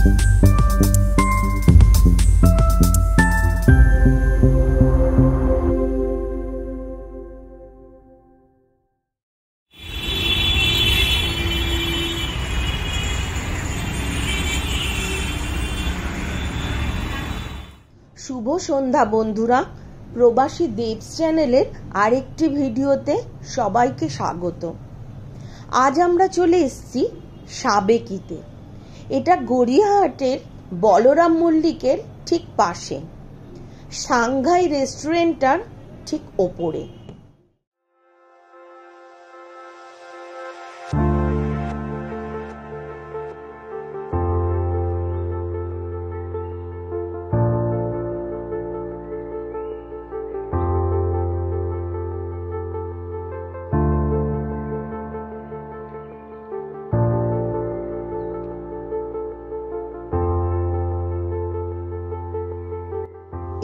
শুভ সন্ধ্যা বন্ধুরা, প্রবাসী দেবস চ্যানেলের আরেকটি ভিডিওতে সবাইকে স্বাগত। আজ আমরা চলে এসেছি সাবেকিতে। এটা গড়িয়াহাটের বলরাম মল্লিকের ঠিক পাশে, সাংঘাই রেস্টুরেন্টটার ঠিক ওপরে।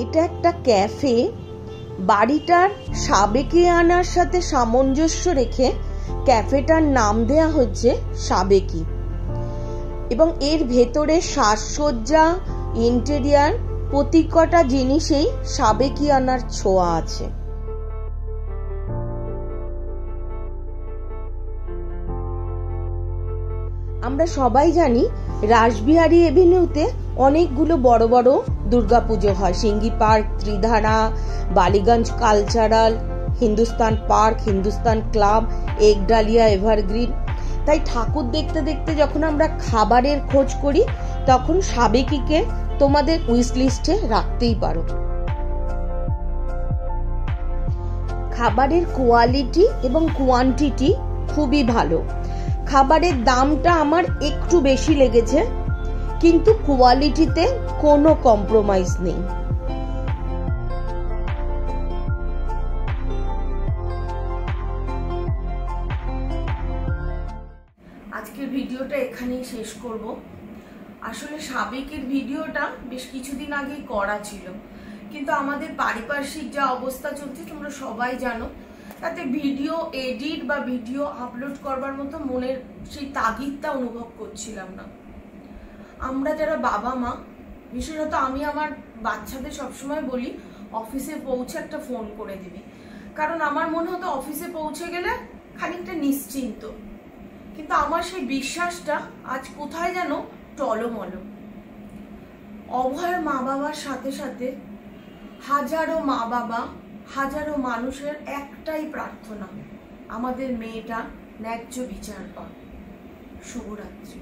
এটা একটা ক্যাফে। বাড়িটার সাবেকিয়ানার সাথে সামঞ্জস্য রেখে ক্যাফেটার নাম দেয়া হচ্ছে সাবেকি, এবং এর ভেতরে সাজসজ্জা, ইন্টেরিয়ার প্রত্যেকটা জিনিসেই সাবেকিয়ানার ছোঁয়া আছে। আমরা সবাই জানি রাসবিহারী এভিনিউতে অনেকগুলো বড় বড় দুর্গাপুজো হয়। Singhi park, Tridhara, Ballygunge cultural, Hindustan park, Hindustan club, Ekdalia, evergreen. তাই ঠাকুর দেখতে দেখতে যখন আমরা খাবারের খোঁজ করি, তখন সাবেকিকে তোমাদের উইশ লিস্টে রাখতেই পারো। খাবারের কোয়ালিটি এবং কোয়ান্টিটি খুবই ভালো। খাবারের দামটা আমার একটু বেশি লেগেছে, কিন্তু কোয়ালিটিতে কোনো কম্প্রোমাইজ নেই। আজকের ভিডিওটা এখানেই শেষ করব। আসলে সাবেকের ভিডিওটা বেশ কিছুদিন আগেই করা ছিল, কিন্তু আমাদের পারিপার্শ্বিক যা অবস্থা চলছে তোমরা সবাই জানো, তাতে ভিডিও এডিট বা ভিডিও আপলোড করবার মতো মনের সেই তাগিদটা অনুভব করছিলাম না। আমরা যারা বাবা মা, বিশেষত আমি আমার বাচ্চাদের সবসময় বলি অফিসে পৌঁছে একটা ফোন করে দিবি, কারণ আমার মনে হতো অফিসে পৌঁছে গেলে খানিকটা নিশ্চিন্ত। কিন্তু আমার সেই বিশ্বাসটা আজ কোথায় যেন টলমল। অভয়ের মা বাবার সাথে সাথে হাজারো মা বাবা, হাজারো মানুষের একটাই প্রার্থনা, আমাদের মেয়েটা ন্যায্য বিচার পাক। শুভরাত্রি।